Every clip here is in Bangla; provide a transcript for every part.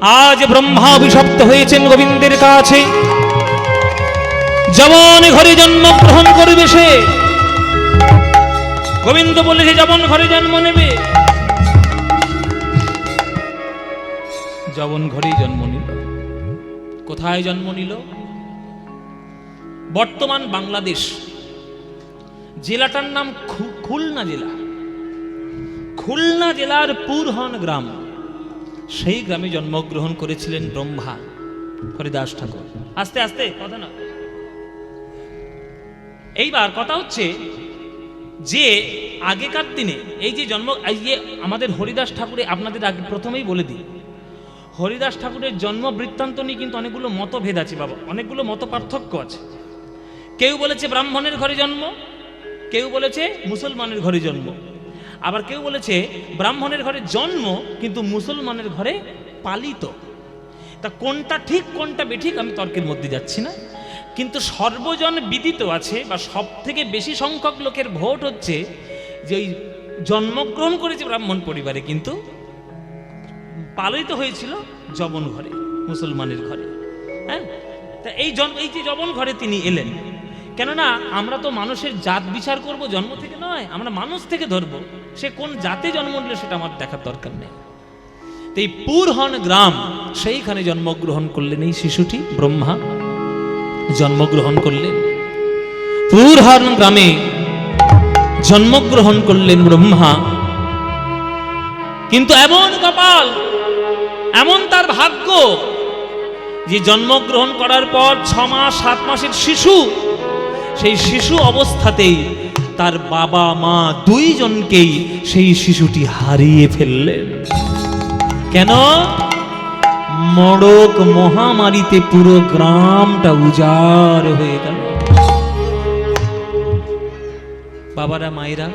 আজ ব্রহ্মা অভিশপ্ত হয়েছেন গোবিন্দের কাছে। যমন ঘরে জন্মগ্রহণ করবে সে। গোবিন্দ বলেছে যমন ঘরে জন্ম নেবে। যমন ঘরেই জন্ম নিল। কোথায় জন্ম নিল? বর্তমান বাংলাদেশ, জেলাটার নাম খুলনা জেলা। খুলনা জেলার পুরহন গ্রাম, সেই গ্রামে জন্মগ্রহণ করেছিলেন ব্রহ্মা হরিদাস ঠাকুর। আস্তে আস্তে কথা না। এইবার কথা হচ্ছে যে আগেকার দিনে এই যে আমাদের হরিদাস ঠাকুরে, আপনাদের আগে প্রথমেই বলে দিই, হরিদাস ঠাকুরের জন্ম বৃত্তান্ত নিয়ে কিন্তু অনেকগুলো মতভেদ আছে বাবা, অনেকগুলো মত পার্থক্য আছে। কেউ বলেছে ব্রাহ্মণের ঘরে জন্ম, কেউ বলেছে মুসলমানের ঘরে জন্ম, আবার কেউ বলেছে ব্রাহ্মণের ঘরে জন্ম কিন্তু মুসলমানের ঘরে পালিত। তা কোনটা ঠিক কোনটা বেঠিক আমি তর্কের মধ্যে যাচ্ছি না, কিন্তু সর্বজন বিদিত আছে বা সব থেকে বেশি সংখ্যক লোকের ভোট হচ্ছে যে ওই জন্মগ্রহণ করেছে ব্রাহ্মণ পরিবারে কিন্তু পালিত হয়েছিল যবন ঘরে, মুসলমানের ঘরে। হ্যাঁ, তা এই যে যবন ঘরে তিনি এলেন, কেননা আমরা তো মানুষের জাত বিচার করব জন্ম থেকে নয়, আমরা মানুষ থেকে ধরবো। সে কোন জাতে জন্ম নিল সেটা আমার দেখার দরকার নেই। তো এই পুরহন গ্রাম, সেইখানে জন্মগ্রহণ করলেন এই শিশুটি, ব্রহ্মা জন্মগ্রহণ করলেন। পুরহন গ্রামে জন্মগ্রহণ করলেন ব্রহ্মা। কিন্তু এমন কপাল, এমন তার ভাগ্য যে জন্মগ্রহণ করার পর 6 মাস 7 মাসের শিশু, সেই শিশু অবস্থাতেই তার বাবা মা দুইজনকেই সেই শিশুটি হারিয়ে ফেললেন। কেন? মড়ক মহামারীতে পুরো গ্রামটা উজাড় হয়ে গেল। বাবারা মায়েরা,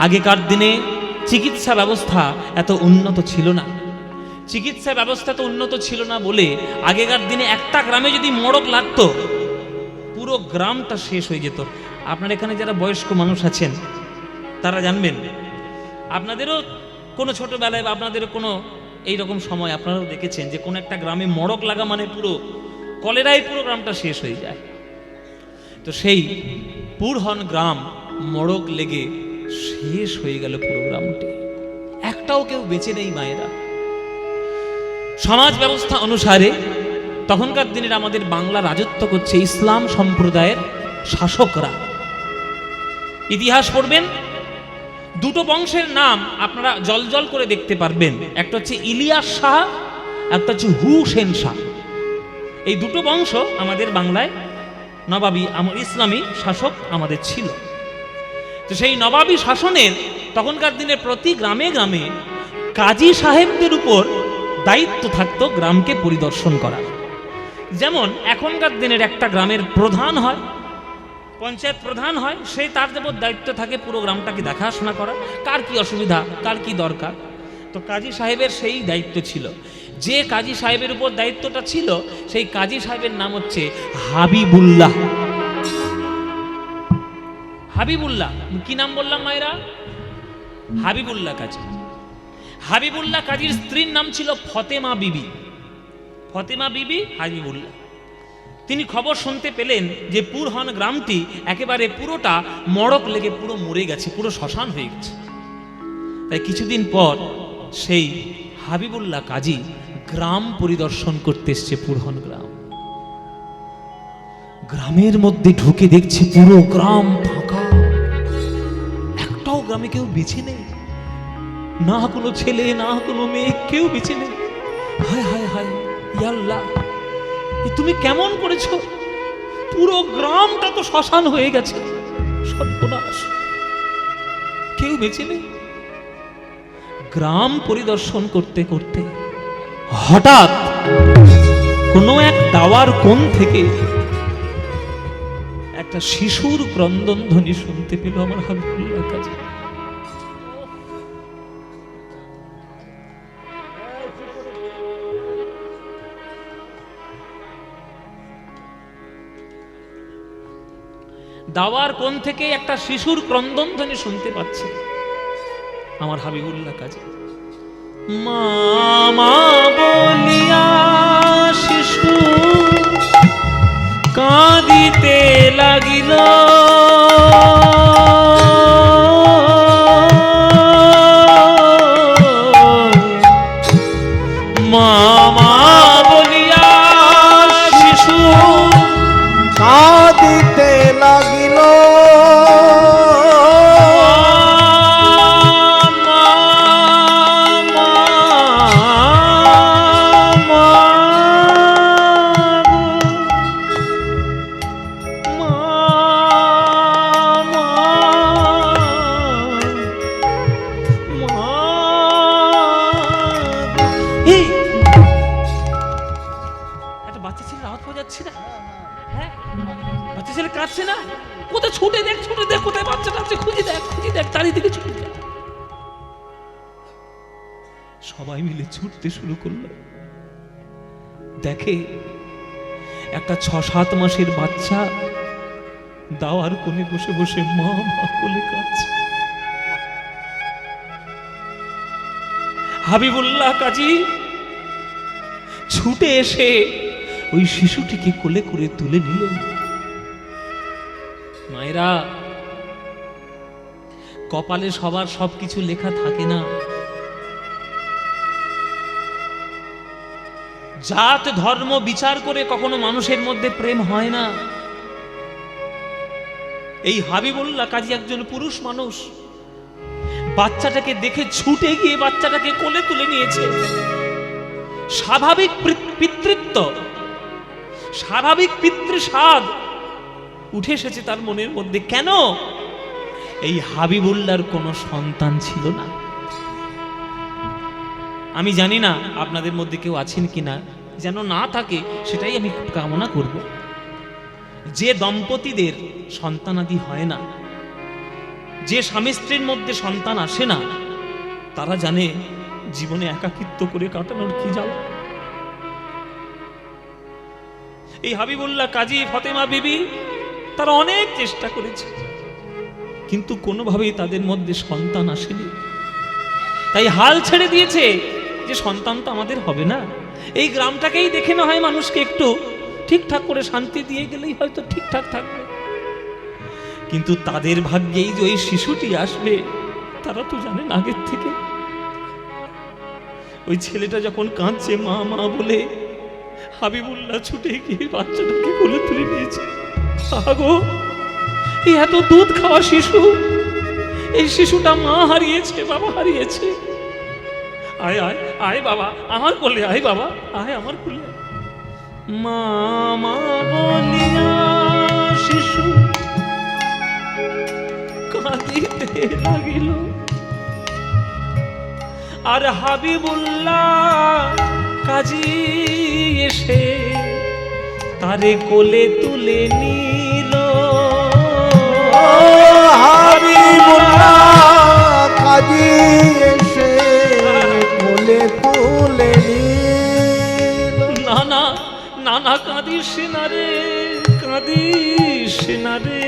আগেকার দিনে চিকিৎসা ব্যবস্থা এত উন্নত ছিল না। চিকিৎসা ব্যবস্থা তো উন্নত ছিল না বলে আগেকার দিনে একটা গ্রামে যদি মড়ক লাগতো পুরো গ্রামটা শেষ হয়ে যেত। আপনার এখানে যারা বয়স্ক মানুষ আছেন তারা জানবেন, আপনাদেরও কোনো ছোটবেলায় বা আপনাদেরও কোনো এইরকম সময় আপনারাও দেখেছেন যে কোনো একটা গ্রামে মড়ক লাগা মানে পুরো কলেরায় পুরো গ্রামটা শেষ হয়ে যায়। তো সেই পুরহন গ্রাম মড়ক লেগে শেষ হয়ে গেল পুরো গ্রামটি, একটাও কেউ বেঁচে নেই মায়েরা। সমাজ ব্যবস্থা অনুসারে তখনকার দিনের আমাদের বাংলা রাজত্ব করছে ইসলাম সম্প্রদায়ের শাসকরা। ইতিহাস পড়বেন, দুটো বংশের নাম আপনারা জলজল করে দেখতে পারবেন, একটা হচ্ছে ইলিয়াস শাহ, একটা হচ্ছে হুসেন শাহ। এই দুটো বংশ আমাদের বাংলায় নবাবী ইসলামী শাসক আমাদের ছিল। তো সেই নবাবী শাসনের তখনকার দিনে প্রতি গ্রামে গ্রামে কাজী সাহেবদের উপর দায়িত্ব থাকতো গ্রামকে পরিদর্শন করার। যেমন এখনকার দিনের একটা গ্রামের প্রধান হয়, পঞ্চায়েত প্রধান হয়, সেই তার উপর দায়িত্ব থাকে পুরো গ্রামটাকে দেখাশোনা করা, কার কি অসুবিধা, কার কি দরকার। তো কাজী সাহেবের সেই দায়িত্ব ছিল। যে কাজী সাহেবের উপর দায়িত্বটা ছিল সেই কাজী সাহেবের নাম হচ্ছে হাবিবুল্লাহ। হাবিবুল্লাহ কি নাম বললাম মায়েরা? হাবিবুল্লাহ কাজী। হাবিবুল্লাহ কাজীর স্ত্রীর নাম ছিল ফতেমা বিবি। ফতেমা বিবি হাবিবুল্লাহ। তিনি খবর শুনতে পেলেন যে পুরহন গ্রামটি একেবারে পুরোটা মড়ক লেগে পুরো মরে গেছে, পুরো শ্মশান হয়ে গেছে। তাই কিছুদিন পর সেই হাবিবুল্লাহ কাজী গ্রাম পরিদর্শন করতে এসছে পুরহন গ্রাম। গ্রামের মধ্যে ঢুকে দেখছে পুরো গ্রাম ফাঁকা, একটাও গ্রামে কেউ বেঁচে নেই, না কোনো ছেলে না কোনো মেয়ে, কেউ বেঁচে নেই। হায় হায় হায়, ইয়া আল্লাহ, তুমি কেমন করেছো? পুরো গ্রামটা তো শ্মশান হয়ে গেছে, সর্বনাশ, কেউ বেঁচে নেই। গ্রাম পরিদর্শন করতে করতে হঠাৎ কোনো এক দাওয়ার কোণ থেকে একটা শিশুর ক্রন্দন ধ্বনি শুনতে পেল আমার হাবিবুল্লাহ কাজী। দাওয়ার কোণ থেকে একটা শিশুর ক্রন্দন ধ্বনি শুনতে পাচ্ছে আমার হাবিবুল্লাহ কাজী। মা মা লাগিল মামা বলিয়া শিশু কাঁদিতে লাগিল সবাই মিলে ছুটতে শুরু করলো, দেখে একটা 6-7 মাসের বাচ্চা দাওয়ার কোণে বসে বসে মা মা বলে কাঁদছে। হাবিবুল্লাহ কাজী ছুটে এসে ওই শিশুটিকে কোলে করে তুলে নিলেন। মায়েরা, কপালে সবার সবকিছু লেখা থাকে না। জাত ধর্ম বিচার করে কখনো মানুষের মধ্যে প্রেম হয় না। এই হাবিবুল্লাহ কাজী একজন পুরুষ মানুষ, বাচ্চাটাকে দেখে ছুটে গিয়ে বাচ্চাটাকে কোলে তুলে নিয়েছে। স্বাভাবিক পিতৃত্ব, স্বাভাবিক পিতৃস্বাদ উঠে এসেছে তার মনের মধ্যে। কেন? এই হাবিবুল্লাহর কোনো সন্তান ছিল না। আমি জানি না আপনাদের মধ্যে কেউ আছেন কিনা, যেন না থাকে সেটাই আমি কামনা করব। যে দম্পতিদের সন্তানাদি হয় না, যে স্বামী স্ত্রীর মধ্যে সন্তান আসে না, তারা জানে জীবনে একাকিত্ব করে কাটানোর কি জ্বালা। এই হাবিবুল্লাহ কাজী, ফতেমা বিবি তারা অনেক চেষ্টা করেছে, কিন্তু কোনোভাবেই তাদের মধ্যে সন্তান আসেনি। তাই হাল ছেড়ে দিয়েছে যে সন্তান তো আমাদের হবে না, এই গ্রামটাকেই দেখে না হয় মানুষকে একটু ঠিকঠাক করে শান্তি দিয়ে গেলেই হয়তো ঠিকঠাক থাকবে। কিন্তু তাদের ভাগ্যেই যে ওই শিশুটি আসবে তারা তো জানেন আগের থেকে। ওই ছেলেটা যখন কাঁদছে মা মা বলে, হাবিবুল্লাহ ছুটে গিয়ে বাচ্চাটাকে কোলে তুলে নিয়েছে। আগো, এই এত দুধ খাওয়া শিশু, এই শিশুটা মা হারিয়েছে, বাবা হারিয়েছে। আয় আয় আয় বাবা, আমার কোলে আয় বাবা, আয় আমার কোলে। মা মা বলিয়া শিশু কাঁদিতে লাগিল, আর হাবিবুল্লাহ কাজী এসে তারে কোলে তুলে নিল। হাবিবুল্লাহ কাজী এসে কোলে তুলে নিল। না না না না, কাঁদিস না রে, কাঁদিস না রে,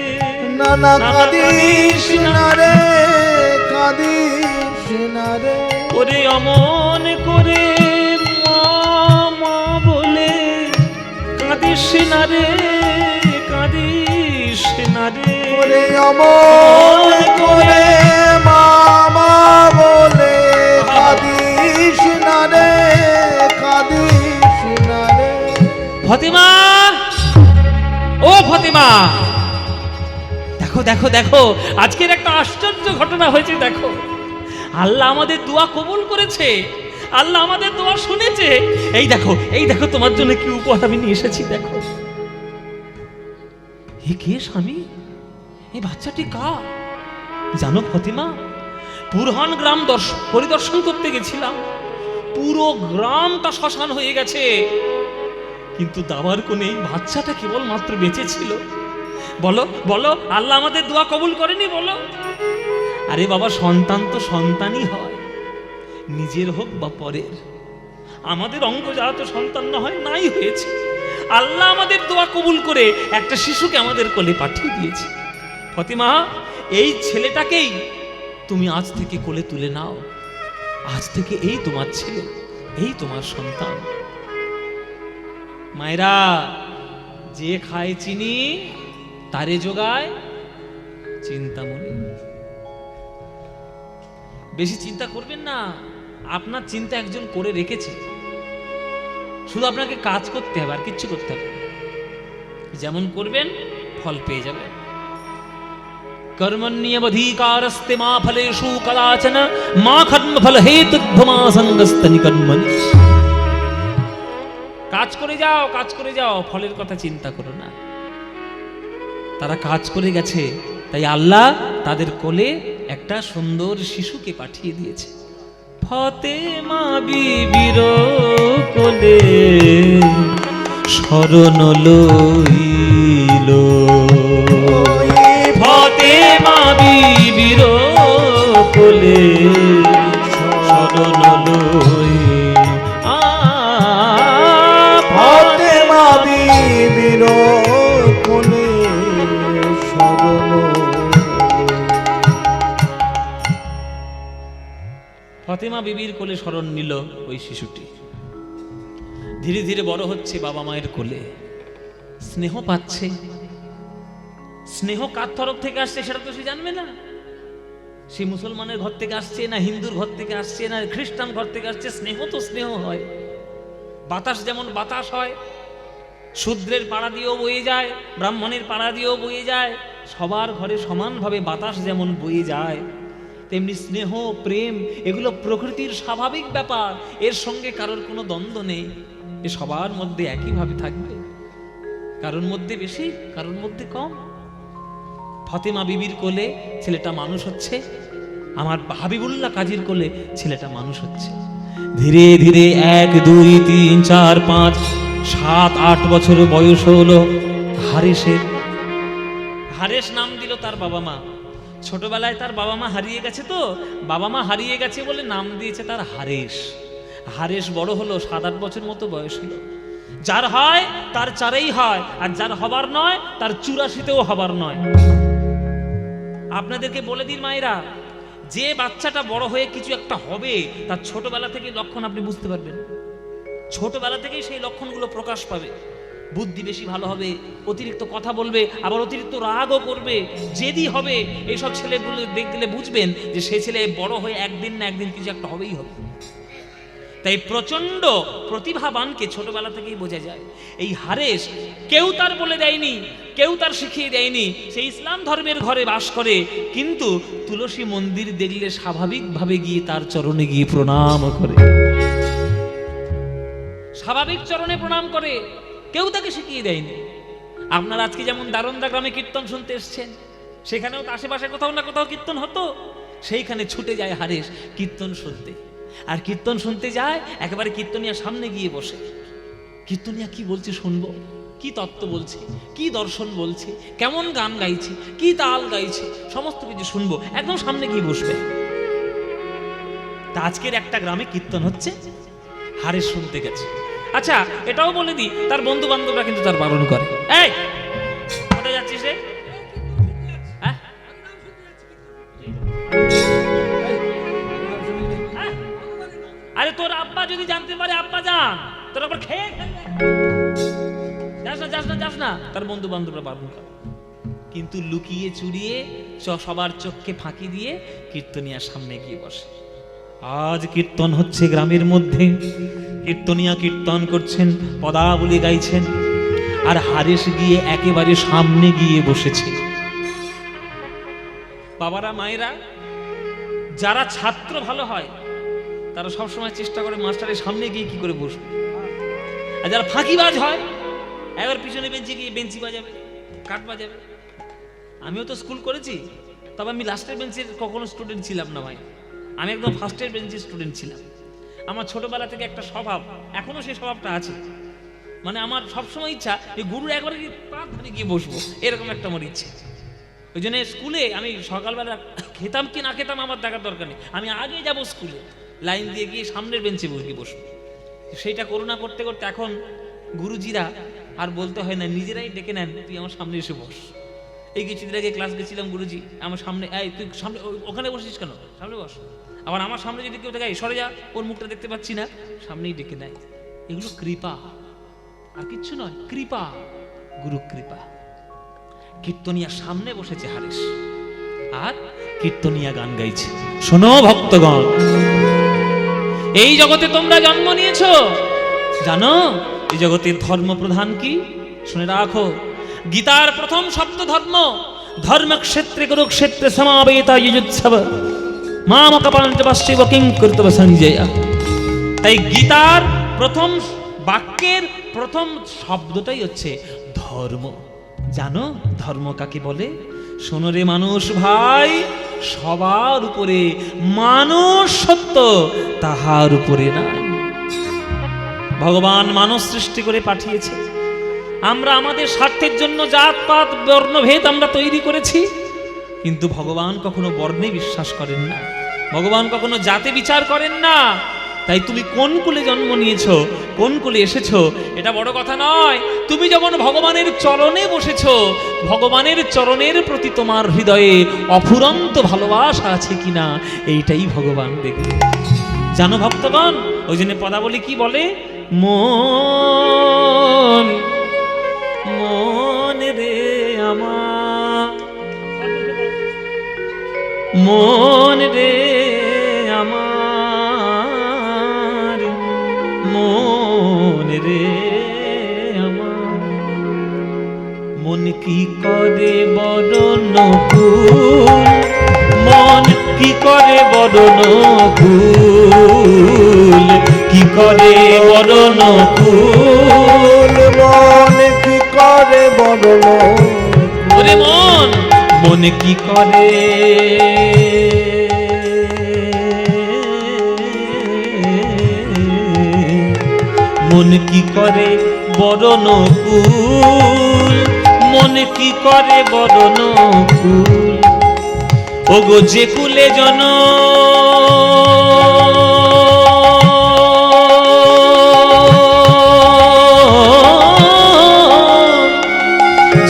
না না কাঁদিস না রে, কাঁদিস না রে। ওরে অমন করে মা মা বলে কাঁদিস না রে, কাঁদিস না রে। ওরে অমন করে মামা বলে কাঁদিস না রে, কাঁদিস না রে। ফতেমা, ও ফতেমা, দেখো দেখো দেখো, আজকের একটা আশ্চর্য ঘটনা হয়েছে। দেখো, আল্লাহ আমাদের দোয়া কবুল করেছে, আল্লাহ আমাদের দোয়া শুনেছে। এই দেখো, এই দেখো, তোমার জন্য কি উপহার আমি নিয়ে এসেছি। দেখো, এ কে স্বামী? এই বাচ্চাটি কার? জানো ফতেমা, পুরহান গ্রাম পরিদর্শন করতে গেছিলাম, পুরো গ্রামটা শ্মশান হয়ে গেছে, কিন্তু দাবার কোণে এই বাচ্চাটা কেবল মাত্র বেঁচে ছিল। বলো বলো, আল্লাহ আমাদের দোয়া কবুল করেনি? বলো। আরে বাবা, সন্তান তো সন্তানই হয়, নিজের হোক বা পরের। আমাদের অঙ্গজাত সন্তান না হয় নাই হয়েছে, আল্লাহ আমাদের দোয়া কবুল করে একটা শিশুকে আমাদের কোলে পাঠিয়ে দিয়েছে। ফতেমা, এই ছেলেটাকেই তুমি আজ থেকে কোলে তুলে নাও। আজ থেকে এই তোমার ছেলে, এই তোমার সন্তান। মায়েরা, যে খায় চিনি তারে যোগায় চিন্তামণি। বেশি চিন্তা করবেন না, আপনার চিন্তা একজন করে রেখেছে, শুধু আপনাকে কাজ করতে হবে, আর কিচ্ছু করতে হবে না। যেমন করবেন ফল পেয়ে যাবেন। কর্মণ্যবধিকারস্তে মা ফলেষু কদাচন মা কর্মফল হেতুর্ভমা সঙ্গস্তনি কর্মণি। কাজ করে যাও, কাজ করে যাও, ফলের কথা চিন্তা করো না। তারা কাজ করে গেছে, তাই আল্লাহ তাদের কোলে একটা সুন্দর শিশুকে পাঠিয়ে দিয়েছে। ফাতেমা বিবির কোলে শরণ লইল, ফাতেমা বিবির কোলে শরণ লইল, ফাতেমা বিবির কোলে শরণ। ফাতেমা বিবির কোলে শরণ নিল ওই শিশুটি। ধীরে ধীরে বড় হচ্ছে বাবা মায়ের কোলে, স্নেহ পাচ্ছে। স্নেহ কার তরফ থেকে আসছে সেটা তো সে জানবে না। সে মুসলমানের ঘর থেকে আসছে না হিন্দুর ঘর থেকে আসছে না খ্রিস্টান ঘর থেকে আসছে, স্নেহ তো স্নেহ হয়। বাতাস যেমন বাতাস হয়, শূদ্রের পাড়া দিয়েও বয়ে যায়, ব্রাহ্মণের পাড়া দিয়েও বয়ে যায়, সবার ঘরে সমানভাবে বাতাস যেমন বয়ে যায়, তেমনি স্নেহ প্রেম এগুলো প্রকৃতির স্বাভাবিক ব্যাপার। এর সঙ্গে কারোর কোনো দ্বন্দ্ব নেই, এ সবার মধ্যে একইভাবে থাকবে, কারোর মধ্যে বেশি কারোর মধ্যে কম। ফাতেমা বিবির কোলে ছেলেটা মানুষ হচ্ছে, আমার হাবিবুল্লাহ কাজীর কোলে ছেলেটা মানুষ হচ্ছে। ধীরে ধীরে 1 2 3 4 5 7 8 বছর বয়স হলো হারেসের। হারেস নাম দিল তার বাবা মা। ছোটবেলায় তার বাবা মা হারিয়ে গেছে, তো বাবা মা হারিয়ে গেছে বলে নাম দিয়েছে তার হারেস। হারেস বড় হলো 7 8 বছর মতো বয়স হলো। যার হয় তার 4এই হয়, আর যার হবার নয় তার 84তেও হবার নয়। আপনাদেরকে বলে দিন মায়েরা, যে বাচ্চাটা বড় হয়ে কিছু একটা হবে তার ছোটবেলা থেকে লক্ষণ আপনি বুঝতে পারবেন। ছোটবেলা থেকেই সেই লক্ষণগুলো প্রকাশ পাবে। বুদ্ধি বেশি ভালো হবে, অতিরিক্ত কথা বলবে, আবার অতিরিক্ত রাগও করবে, জেদি হবে। এইসব ছেলেগুলো দেখলে বুঝবেন যে সে ছেলে বড় হয়ে একদিন না একদিন কিছু একটা হবেই হবে। তাই প্রচন্ড প্রতিভাবানকে ছোটবেলা থেকেই বোঝা যায়। এই হারেস কেউ তার বলে দেয়নি, কেউ তার শিখিয়ে দেয়নি, সে ইসলাম ধর্মের ঘরে বাস করে, কিন্তু তুলসী মন্দির দেখলে স্বাভাবিকভাবে গিয়ে তার চরণে গিয়ে প্রণাম করে, স্বাভাবিক চরণে প্রণাম করে, কেউ তাকে শিখিয়ে দেয়নি। আপনারা আজকে যেমন দারোন্দা গ্রামে কীর্তন শুনতে এসছেন, সেখানেও তো আশেপাশে কোথাও না কোথাও কীর্তন হতো, সেইখানে ছুটে যায় হারেস কীর্তন শুনতে। আর কীর্তন শুনতে যায়, একেবারে কীর্তনিয়ার সামনে গিয়ে বসে। কীর্তনিয়া কি বলছে শুনবো, কি তত্ত্ব বলছে, কি দর্শন বলছে, কেমন গান গাইছে, কি তাল গাইছে, সমস্ত কিছু শুনবো, একদম সামনে গিয়ে বসবে। তা আজকের একটা গ্রামে কীর্তন হচ্ছে, হারেস শুনতে গেছে। আচ্ছা এটাও বলে দিই, তার বন্ধু বান্ধবরা কিন্তু তার বারণ করে, এই কোথায় যাচ্ছিস রে? হ্যাঁ? আরে তোর আব্বা যদি জানতে পারে, আব্বা জান তোর আবার খেয়ে ফেলবে, যাস না যাস না যাস না, তার বন্ধু বান্ধবরা বারণ করে। কিন্তু লুকিয়ে চুরিয়ে সবার চোখকে ফাঁকি দিয়ে কীর্তনিয়ার সামনে গিয়ে বসে। আজ কীর্তন হচ্ছে গ্রামের মধ্যে, কীর্তনিয়া কীর্তন করছেন, পদাবলী গাইছেন, আর হারেস গিয়ে একেবারে সামনে গিয়ে বসেছে। বাবারা মায়েরা, যারা ছাত্র ভালো হয় তারা সবসময় চেষ্টা করে মাস্টারের সামনে গিয়ে কি করে বসবে, আর যারা ফাঁকিবাজ হয় একবার পিছনে বেঞ্চে গিয়ে বেঞ্চি বাজাবে, কাঠ বাজাবে। আমিও তো স্কুল করেছি, তবে আমি লাস্টের বেঞ্চের কখনো স্টুডেন্ট ছিলাম না ভাই, আমি একদম ফার্স্টের বেঞ্চের স্টুডেন্ট ছিলাম। আমার ছোটবেলা থেকে একটা স্বভাব, এখনো সেই স্বভাবটা আছে, মানে আমার সবসময় ইচ্ছা এই গুরুর একবারে পা ধরে গিয়ে বসবো, এরকম একটা আমার ইচ্ছে। ওই জন্য স্কুলে আমি সকালবেলা খেতাম কি না খেতাম আমার দেখার দরকার নেই, আমি আগে যাব স্কুলে, লাইন দিয়ে গিয়ে সামনের বেঞ্চে গিয়ে বসবো। সেইটা করোনা করতে করতে এখন গুরুজিরা আর বলতে হয় না, নিজেরাই ডেকে নেন, তুই আমার সামনে এসে বস। এই কিছুদিন আগে ক্লাস গেছিলাম, গুরুজি আমার সামনে, এই তুই সামনে ওখানে বসিস কেন, সামনে বস। আবার আমার সামনে যদি কেউ থাকে, সরে যা, ওর মুখটা দেখতে পাচ্ছি না, সামনেই ডেকে নেয়। এগুলো কৃপা, আর কিচ্ছু নয়, কৃপা, গুরু কৃপা। কীর্তনিয়া সামনে বসেছে হারেস, আর কীর্তনিয়া গান গাইছে। শোনো ভক্তগণ, এই জগতে তোমরা জন্ম নিয়েছো, জানো এই জগতের ধর্ম প্রধান কি? শুনে রাখো, গীতার প্রথম শব্দ ধর্ম। ধর্মক্ষেত্রে কুরুক্ষেত্রে সমাবেতা যুজুৎসব মামকপাঞ্চবাস্যব কিং কর্তব্য সঞ্জয়। তাই গীতার প্রথম বাক্যের প্রথম শব্দটাই হচ্ছে ধর্ম। জানো ধর্ম কাকে বলে? শোনো রে মানুষ ভাই, সবার উপরে মানুষ সত্য, তাহার উপরে নাই। ভগবান মানুষ সৃষ্টি করে পাঠিয়েছে। আমরা আমাদের স্বার্থের জন্য জাতপাত বর্ণভেদ আমরা তৈরি করেছি, কিন্তু ভগবান কখনো বর্ণে বিশ্বাস করেন না, ভগবান কখনো জাতে বিচার করেন না। তাই তুমি কোন কুলে জন্ম নিয়েছো, কোন কুলে এসেছো, এটা বড় কথা নয়। তুমি যখন ভগবানের চরণে বসেছো, ভগবানের চরণের প্রতি তোমার হৃদয়ে অফুরন্ত ভালোবাসা আছে কিনা, এইটাই ভগবান দেখবে। জানো ভক্তগণ, ওই জন্য পদাবলী কি বলে? মন মন রে আমার, মন রে আমার, মন রে আমার, মন কি করে বরণ কুল, মন কি করে বরণ কুল, কি করে বরণ কুল, মন কি করে বরণ, ওরে মন, মন কি করে, মন কি করে বরণ কুল, মন কি করে বরণ কুল। ওগো যে কুলে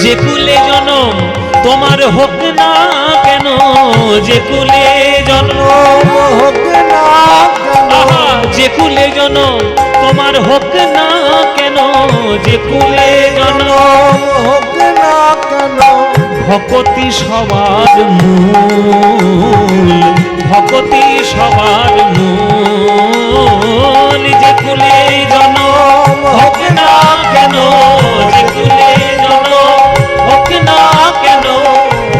যে কুলে জনম তোমার হোক না কেন, যে কুলে জনম হোক না কেন, আহা, যে কুলে জনম তোমার হোক না কেন, যে কুলে জনম হোক না কেন, ভকতি সবার মূল, ভকতি সবার মূল, যে কুলে জনম হোক না কেন, যে কুলে জনম হোক না কেন,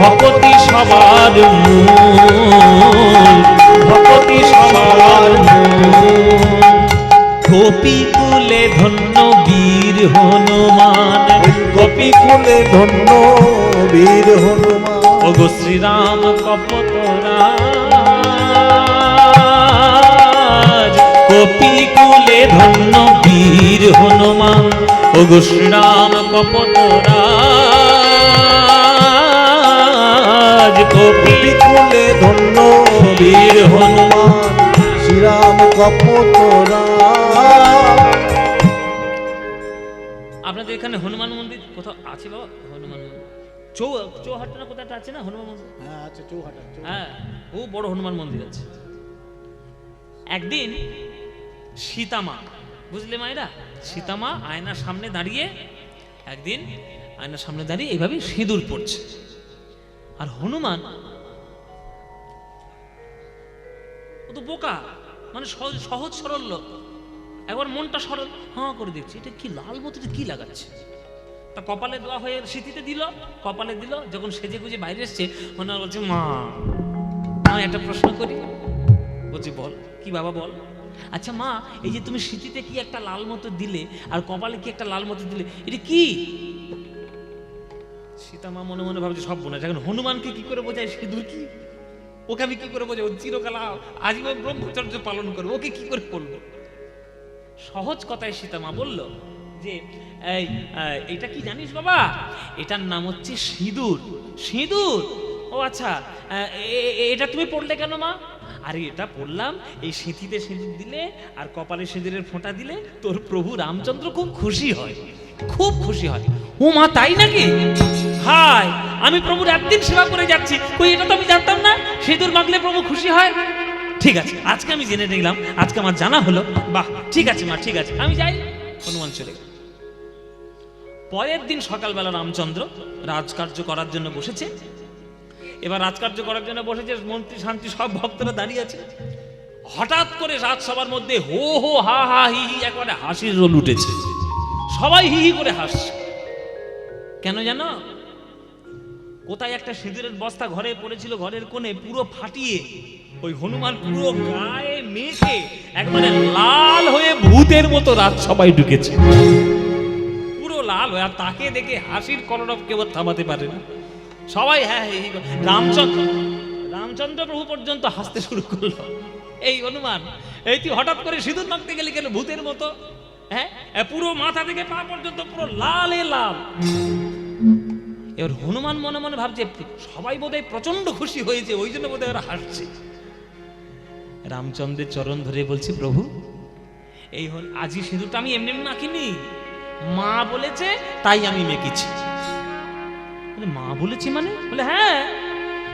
ভকতি সবার মূল, ভকতি সবার মূল। গোপী কুলে ধন্য বীর হনুমান, গোপী কুলে ধন্য বীর হনুমান, ওগো শ্রীরাম কপতরাজ, গোপী কুলে ধন্য বীর হনুমান, ওগো শ্রীরাম কপতরাজ, গোপী কুলে ধন্য বীর হনুমান। শ্রীরাম কপতরা। আপনাদের এখানে হনুমান মন্দির কোথাও আছে বাবা? হনুমান মন্দির চৌহাট্টা না কোথাও একটা আছে না হনুমান মন্দির? হ্যাঁ আচ্ছা, চৌহাটা। হ্যাঁ, ও বড় হনুমান মন্দির আছে। একদিন সীতামা, বুঝলে মায়েরা, সীতামা আয়নার সামনে দাঁড়িয়ে, একদিন আয়নার সামনে দাঁড়িয়ে এইভাবে সিঁদুর পড়ছে, আর হনুমান ও তো বোকা, মানে সহজ সরল লোক, একবার মনটা সরল, হ্যাঁ করে দেখছি এটা কি লাল মতো কি লাগাচ্ছে। তা কপালে দেওয়া হয়ে স্মৃতিতে দিল, কপালে দিল, যখন সেজে গুজে বাইরে এসছে, হনুমান বলছে মা আমি একটা প্রশ্ন করি। বলছে বল। কি বাবা বল। আচ্ছা মা, এই যে তুমি স্মৃতিতে কি একটা লাল মতো দিলে আর কপালে কি একটা লাল মতো দিলে, এটা কি? সীতা মা মনে মনে ভাবছে সব বোনা, এখন হনুমানকে কি করে বোঝায় সিঁদুর কি, ওকে আমি কি করে বোঝাই, ও চিরকাল আজীবন ব্রহ্মচর্য পালন করবো, ওকে কি করে বলবো? সহজ কথায় সীতা মা বলল যে এটা কি জানিস বাবা, এটার নাম হচ্ছে সিঁদুর। সিঁদুর? ও আচ্ছা, এটা তুমি পড়লে কেন মা? আরে এটা পড়লাম, এই সিঁথিতে সিঁদুর দিলে আর কপালে সিঁদুরের ফোঁটা দিলে তোর প্রভু রামচন্দ্র খুব খুশি হয়, খুব খুশি হয়। ও মা তাই নাকি? হায়, আমি প্রভুর একদিন সেবা করে যাচ্ছি, কই এটা তো আমি জানতাম না, সিঁদুর মাখলে প্রভু খুশি হয়। ঠিক আছে, আজকে আমি জেনে নিলাম, আজকে আমার জানা হলো। বাহ, ঠিক আছে মা, ঠিক আছে, আমি যাই। হনুমান চলে গেল। পরের দিন সকালবেলা রামচন্দ্র রাজকার্য করার জন্য বসেছে। এবার রাজকার্য করার জন্য বসেছে, মন্ত্রী শান্তি সব ভক্তরা দাঁড়িয়ে আছে। হঠাৎ করে রাজসভার মধ্যে হো হো হা হা হি হি একবারে হাসির রোল উঠেছে। সবাই হি হি করে হাসছে। কেন জানো? কোথায় একটা সিঁদুরের বস্তা ঘরে পড়েছিল, ঘরের কোণে পুরো ফাটিয়ে ওই হনুমান পুরো গায়ে মেখে একবারে লাল হয়ে ভূতের মতো রাজসভায় ঢুকেছে, পুরো লাল হয়ে। আর তাকে দেখে হাসির কলরব কেউ থামাতে পারে না। সবাই হ্যাঁ রামচন্দ্র প্রভু পর্যন্ত হাসতে শুরু করলো। এই হনুমান, এই তুই হঠাৎ করে সিঁদুর মাখতে গেলি কেন ভূতের মতো? হ্যাঁ, পুরো মাথা থেকে পা পর্যন্ত পুরো লালে লাল। এবার হনুমান মনে মনে ভাবছে সবাই বোধহয় প্রচন্ড খুশি হয়েছে, ওই জন্য বোধহয় ওরা হাসছে। রামচন্দ্রের চরণ ধরে বলছি, প্রভু এই আজই সিঁদুরটা আমি এমনি মাখিনি, মা বলেছে তাই আমি মেখেছি। মা বলেছি মানে? বলে হ্যাঁ,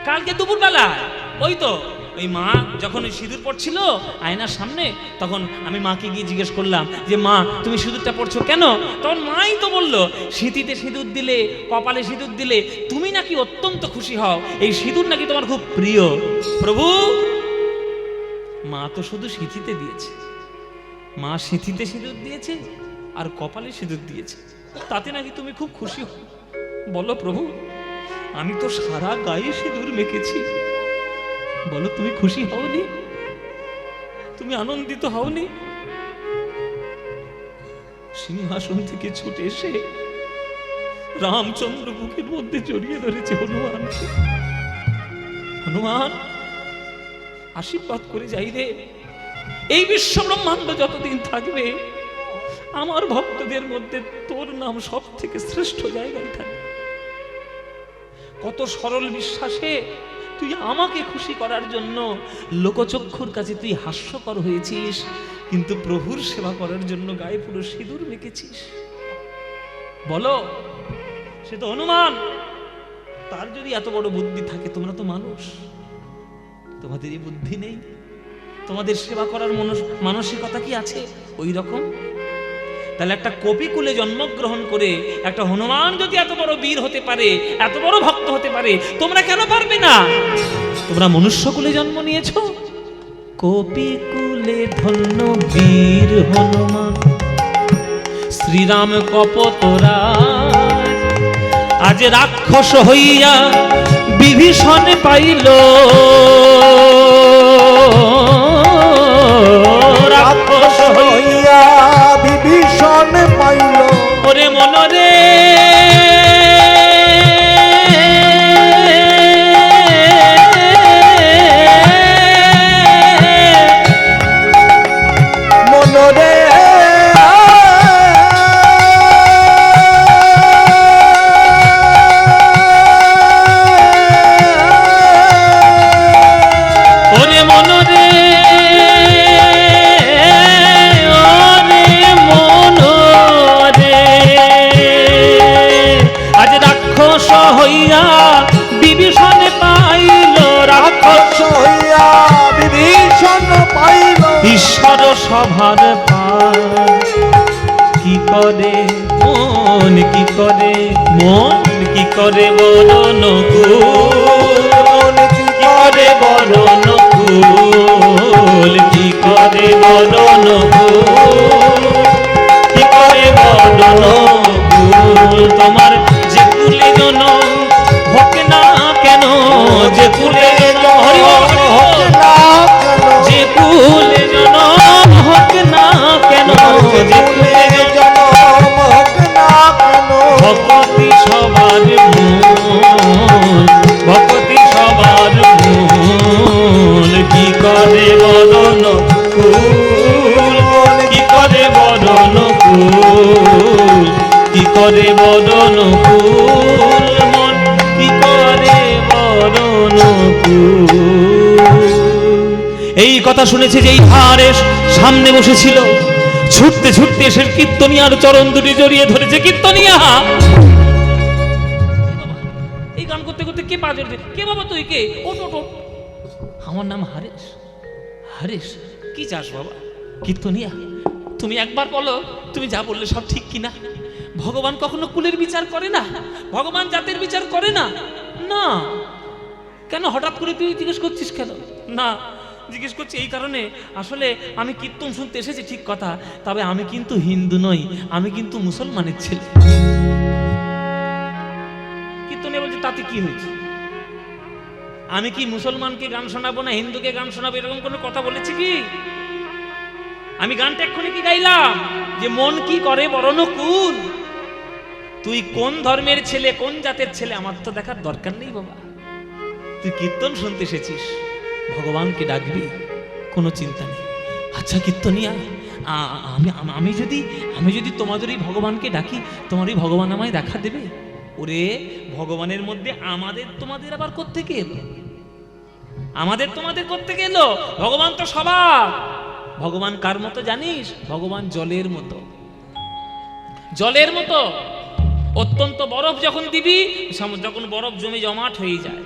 কালকে দুপুর বেলা ওই মা যখন ওই সিঁদুর পড়ছিল আয়নার সামনে, তখন আমি মাকে গিয়ে জিজ্ঞেস করলাম যে মা তুমি সিঁদুরটা পড়ছো কেন? তখন মাই তো বললো সিঁথিতে সিঁদুর দিলে, কপালে সিঁদুর দিলে তুমি নাকি অত্যন্ত খুশি হও, এই সিঁদুর নাকি তোমার খুব প্রিয়। প্রভু, মা তো শুধু সিঁথিতে দিয়েছে, মা সিঁথিতে সিঁদুর দিয়েছে আর কপালে সিঁদুর দিয়েছে, তাতে নাকি তুমি খুব খুশি হও। বলো প্রভু, আমি তো সারা গায়ে সিঁদুর মেখেছি, বলো তুমি খুশি হওনি? তুমি আনন্দিত হওনি? সিংহাসন থেকে ছুটে এসে রামচন্দ্র বুকের মধ্যে জড়িয়ে ধরেছে হনুমানকে। হনুমান, আশীর্বাদ করে যাই রে, এই বিশ্ব ব্রহ্মাণ্ড যতদিন থাকবে আমার ভক্তদের মধ্যে তোর নাম সব থেকে শ্রেষ্ঠ জায়গায় থাকবে। কত সরল বিশ্বাসে তুই আমাকে খুশি করার জন্য লোকচক্ষুর কাছে তুই হাস্যকর হয়েছিস, কিন্তু প্রভুর সেবা করার জন্য গায়ে পুরো সিঁদুর মেখেছিস। বলো, সে তো হনুমান, তার যদি এত বড় বুদ্ধি থাকে, তোমরা তো মানুষ, তোমাদের এই বুদ্ধি নেই? তোমাদের সেবা করার মানসিকতা কি আছে ওই রকম? তাহলে একটা কপিকুলে জন্মগ্রহণ করে একটা হনুমান যদি এত বড় বীর হতে পারে, এত বড় ভক্ত হতে পারে, তোমরা কেন পারবে না? তোমরা মনুষ্যকুলে জন্ম নিয়েছো। কপিকুলে ধন্য বীর হনুমান, শ্রীরাম কপতরাজ, আজ রাক্ষস হইয়া বিভীষণ পাইল, রাক্ষস হইয়া বিভীষণ পাইল। ওরে মনরে মনরে হইয়া বিভীষণ পাইল, রাক্ষস হইয়া বিভীষণ পাইল। ঈশ্বর সভার পার কি করে মন, কি করে মন, কি করে বরণ কুল, কি করে বরণ কুল, কি করে বরণ কুল, কি করে বরণ কুল। তোমার যে কুলে জনম হোক না কেন, যে কুলে হোক না, যে কুলে জনম হোক না কেন, যে কুলে জনম হোক না কেন, ভক্তি সবার মূল, ভক্তি সবার মূল। কি করে বরণ কুল, কি করে বরণ কুল, কি করে বরণ কুল, মন কি করে বরণ কুল। এই কথা শুনেছে যে এই হারেস সামনে বসেছিল, ছুটতে ছুটতে এসে কীর্তনিয়ার চরণ দুটি জড়িয়ে ধরেছে। কীর্তনিয়া, এই গান করতে করতে কে পা জড়িয়ে, কে বাবা তুই কে? ওঠ ওঠ ওঠ, আমার নাম হারেস। হারেস, কি চাস বাবা? কীর্তনিয়া, তুমি একবার বলো তুমি যা বললে সব ঠিক কিনা? ভগবান কখনো কুলের বিচার করে না, ভগবান জাতের বিচার করে না। না, কেন হঠাৎ করে তুই জিজ্ঞেস করছিস কেন? না, জিজ্ঞেস করছি এই কারণে, আসলে আমি কীর্তন শুনতে এসেছি ঠিক কথা, তবে আমি কিন্তু হিন্দু নই, আমি কিন্তু মুসলমানের ছেলে। কীর্তনে বলছে তাতে কি হয়েছে? আমি কি মুসলমানকে গান শোনাবো না হিন্দুকে গান শোনাবো এরকম কোনো কথা বলেছি কি? আমি গানটা এক্ষুনি কি গাইলাম যে মন কি করে বরণ কুল, তুই কোন ধর্মের ছেলে কোন জাতের ছেলে আমার তো দেখার দরকার নেই বাবা। তুই কীর্তন শুনতে এসেছিস, ভগবানকে ডাকবি, কোনো চিন্তা নেই। আচ্ছা কীর্তনিয়া, আমি যদি তোমাদের এই ভগবানকে ডাকি, তোমার এই ভগবান আমায় দেখা দেবে? ওরে, ভগবানের মধ্যে আমাদের তোমাদের আবার কোত্থেকে এলো? আমাদের তোমাদের কোত্থেকে এলো? ভগবান তো সবার। ভগবান কার মতো জানিস? ভগবান জলের মতো। জলের মতো। অত্যন্ত বরফ যখন দিবি, যখন বরফ জমে জমাট হয়ে যায়,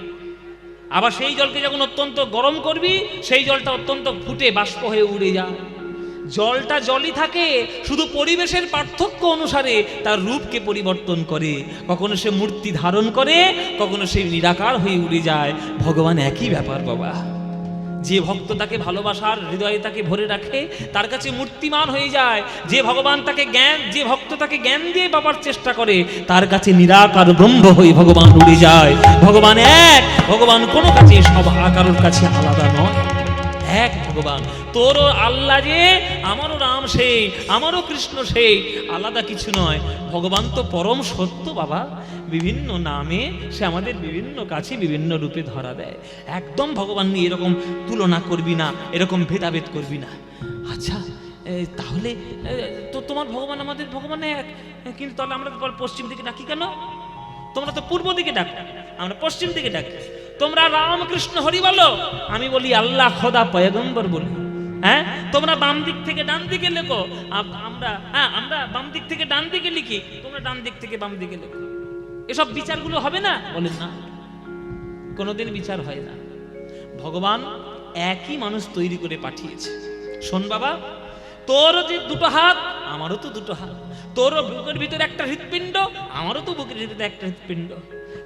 আবার সেই জলকে যখন অত্যন্ত গরম করবি, সেই জলটা অত্যন্ত ফুটে বাষ্প হয়ে উড়ে যায়। জলটা জলই থাকে, শুধু পরিবেশের পার্থক্য অনুসারে তার রূপকে পরিবর্তন করে। কখনো সে মূর্তি ধারণ করে, কখনো সে নিরাকার হয়ে উড়ে যায়। ভগবান একই ব্যাপার বাবা। যে ভক্ত তাকে ভালোবাসার হৃদয়ে তাকে ভরে রাখে, তার কাছে মূর্তিমান হয়ে যায়। যে ভগবান তাকে জ্ঞান, যে ভক্ত তাকে জ্ঞান দিয়ে পাবার চেষ্টা করে, তার কাছে নিরাকার ব্রহ্ম হয়ে ভগবান উড়ে যায়। ভগবান এক, ভগবান কোনো কাছে সব কারোর কাছে আলাদা নয়, এক ভগবান। তোরও আল্লাহ যে, আমারও রাম সেই, আমারও কৃষ্ণ সেই, আলাদা কিছু নয়। ভগবান তো পরম সত্য বাবা, বিভিন্ন নামে সে আমাদের বিভিন্ন কাছে বিভিন্ন রূপে ধরা দেয়। একদম ভগবান নিয়ে এরকম তুলনা করবি না, এরকম ভেদাভেদ করবি না। আচ্ছা তাহলে তো তোমার ভগবান আমাদের ভগবান এক, কিন্তু তাহলে আমরা পশ্চিম দিকে ডাকি কেন? তোমরা তো পূর্ব দিকে ডাকো, আমরা পশ্চিম দিকে ডাকি। তোমরা রাম কৃষ্ণ হরি বলো, আমি বলি আল্লাহ খোদা পয়গম্বর বলি। হ্যাঁ, তোমরা বাম দিক থেকে ডান দিকে লেখো, আমরা বাম দিক থেকে ডান দিকে লিখি, তোমরা ডান দিক থেকে বাম দিকে লেখো। এসব বিচারগুলো হবে না? বলেন না, কোনোদিন বিচার হয় না। ভগবান একই মানুষ তৈরি করে পাঠিয়েছে। শোন বাবা, তোরও যে দুটো হাত, আমারও তো দুটো হাত। তোরও বুকের ভিতরে একটা হৃৎপিণ্ড, আমারও তো বুকের ভিতরে একটা হৃৎপিণ্ড।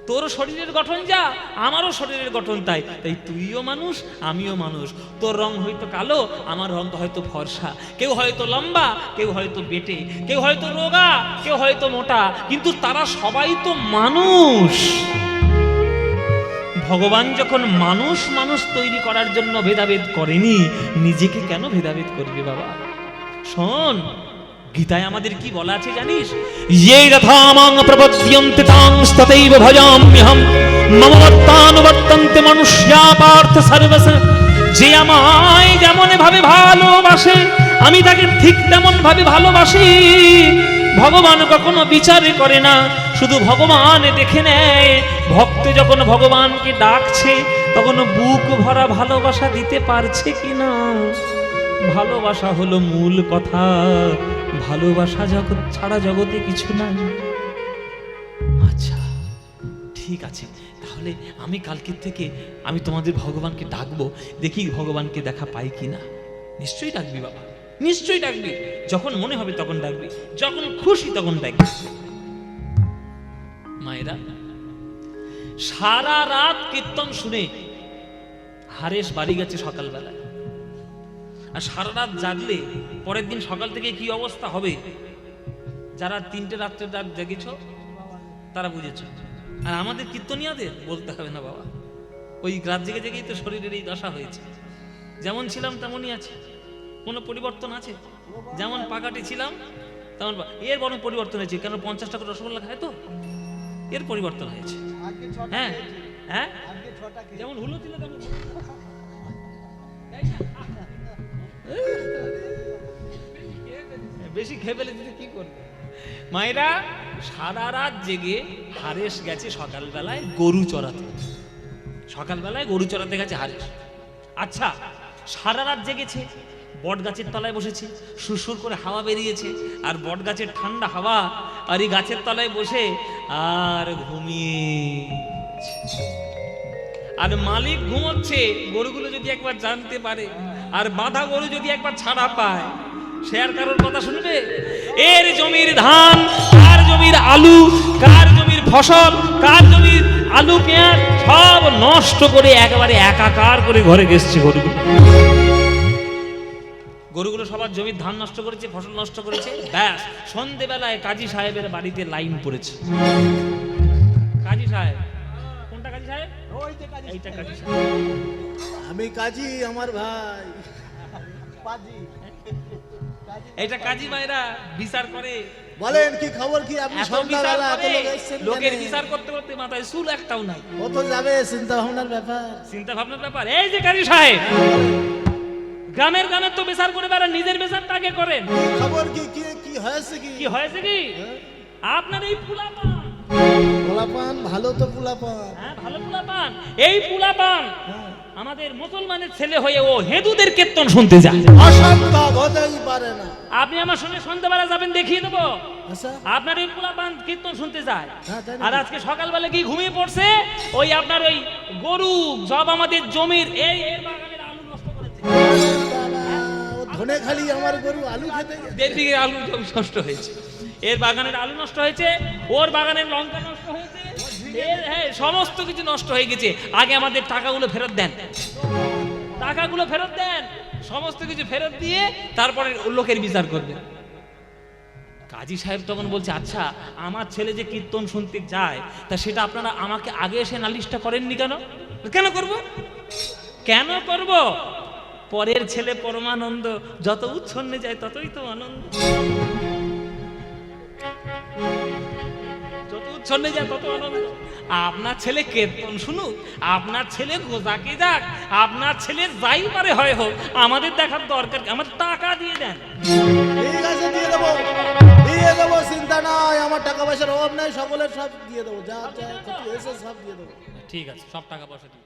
তোরও শরীরের গঠন যা, আমারও শরীরের গঠন তাই। তাই তুইও মানুষ, আমিও মানুষ। তোর রং হয়তো কালো, আমার রং হয়তো ফর্সা। কেউ হয়তো লম্বা, কেউ হয়তো বেটে, কেউ হয়তো রোগা, কেউ হয়তো মোটা, কিন্তু তারা সবাই তো মানুষ। ভগবান যখন মানুষ মানুষ তৈরি করার জন্য ভেদাভেদ করেনি, নিজেকে কেন ভেদাভেদ করবে বাবা? শোন, গীতায় আমাদের কি বলা আছে জানিস? ইয়ে যথা মাং প্রপদ্যন্তে তাং ততৈব ভজাম্যহম মম বর্তানুবর্তন্তে মনুষ্যা পার্থ সর্বশ। যে আমায় যেমন ভাবে ভালোবাসে, আমি তাকে ঠিক তেমন ভাবে ভালোবাসি। ভগবান কখনো বিচার করে না, শুধু ভগবান দেখে নেয় ভক্ত যখন ভগবানকে ডাকছে, তখন বুক ভরা ভালোবাসা দিতে পারছে কিনা। ভালোবাসা হলো মূল কথা, ভালোবাসা জগৎ ছাড়া জগতে কিছু নাই। আচ্ছা ঠিক আছে, তাহলে আমি কালকের থেকে আমি তোমাদের ভগবানকে ডাকবো, দেখি ভগবানকে দেখা পাই কিনা। নিশ্চয়ই ডাকবি বাবা, নিশ্চয়ই ডাকবি। যখন মনে হবে তখন ডাকবি, যখন খুশি তখন ডাকবি। মায়েরা, সারা রাত কীর্তন শুনে হারেশ বাড়ি গেছে সকালবেলা। আর সারা রাত জাগলে পরের দিন সকাল থেকে কি অবস্থা হবে, যারা 3টে রাত্রে রাত জেগেছ তারা বুঝেছ। আর আমাদের কীর্তনিয়াদের বলতে হবে না বাবা, ওই রাত জেগে জেগেই তো শরীরের এই দশা হয়েছে। যেমন ছিলাম তেমনই আছে, কোনো পরিবর্তন আছে? যেমন পাকাটি ছিলাম তেমন, এর বরং পরিবর্তন হয়েছে। কেন 50 টাকা রসগোল্লা খায় তো, এর পরিবর্তন হয়েছে। হ্যাঁ হ্যাঁ, যেমন হুলো ছিল তেমন বেশি খেয়ে ফেলে দিতে কি করবে। মায়েরা, সারা রাত জেগে হারেশ গেছে সকালবেলায় গরু চড়াতে। সকালবেলায় গরু চড়াতে গেছে হারেশ। আচ্ছা, সারা রাত জেগেছে, বট গাছের তলায় বসেছে, সুরসুর করে হাওয়া বেরিয়েছে, আর বট গাছের ঠান্ডা হাওয়া, আর এই গাছের তলায় বসে আর ঘুমিয়ে। আর মালিক ঘুমোচ্ছে, গরুগুলো যদি একবার জানতে পারে, আর বাঁধা গরু যদি একবার ছাড়া পায়, সে আর কারোর কথা শুনবে? এর জমির ধান আর জমির জমির আলু, কার জমির ফসল, কার জমির আলু পেঁয়াজ সব নষ্ট করে একেবারে একাকার করে ঘরে গেছে গরুগুলো। গরুগুলো সবার জমির ধান নষ্ট করেছে, ফসল নষ্ট করেছে। ব্যাস সন্ধেবেলায় কাজী সাহেবের বাড়িতে লাইন পড়েছে। কাজী সাহেব, কোনটা কাজী সাহেব? এইটা কাজী সাহেব। আমি কাজী, আমার ভাই পাজি। এইটা কাজী মায়েরা বিচার করে। বলেন কি খবর কি? আপনি এত বিচার সন্ধ্যাবেলা এত করে, লোক এসেছেন লোকের কেন? বিচার করতে করতে মাথায় চুল একটাও নাই। কত যাবে চিন্তা ভাবনার ব্যাপার। চিন্তা ভাবনার ব্যাপার। এই যে কাজী সাহেব, গ্রামের গ্রামের তো বিচার করে বেড়ান, নিজের বিচারটা আগে করেন। কি খবর কি কি কি হয়েছে কি? কি হয়েছে কি? আপনার এই পোলাপান, পোলাপান ভালো তো পোলাপান। হ্যাঁ ভালো পোলাপান, এই পোলাপান আমাদের মুসলমানের ছেলে হয়ে ও হিন্দুদের কীর্তন শুনতে যায়। অসম্ভব, হতেই পারে না। আপনি আমার সঙ্গে সন্ধ্যাবেলা যাবেন, দেখিয়ে দেবো। আচ্ছা, আপনার ওই পোলাপান কীর্তন শুনতে যায়। হ্যাঁ, তাই নাকি? আর আজকে সকালবেলা কি ঘুমিয়ে পড়ছে, ওই আপনার ওই গরু সব আমাদের জমির এই এর বাগানের আলু নষ্ট করেছে। বাবা, ও ধনে খালি আমার গরু আলু খেতে গেছে। দেড়দিকে আলু জমি নষ্ট হয়েছে, এর বাগানের আলু নষ্ট হয়েছে, ওর বাগানের লঙ্কা নষ্ট হয়েছে, হ্যাঁ সমস্ত কিছু নষ্ট হয়ে গেছে। আগে আমাদের টাকাগুলো ফেরত দেন, টাকাগুলো ফেরত দেন, সমস্ত কিছু ফেরত দিয়ে তারপরে লোকের বিচার করবেন। কাজী সাহেব তখন বলছে, আচ্ছা আমার ছেলে যে কীর্তন শুনতে যায়, তা সেটা আপনারা আমাকে আগে এসে নালিশটা করেননি কেন? কেন করব, কেন করব? পরের ছেলে পরমানন্দ, যত উচ্ছন্নে যায় ততই তো আনন্দ, যত উচ্ছন্নে যায় তত আনন্দ। আপনার ছেলে কীর্তন শুনুক, আপনার ছেলে গোজাকে যাক, আপনার ছেলে যাই পারে হয় হোক, আমাদের দেখার দরকার কি? আমাদের টাকা দিয়ে দেন। ঠিক আছে, দিয়ে দেবো, দিয়ে দেবো, চিন্তা নাই। আমার টাকা পয়সার অভাব নাই, সকলের সব দিয়ে দেবো, যা যা কিছু এসে সব দিয়ে দেবো। ঠিক আছে, সব টাকা পয়সা দিন।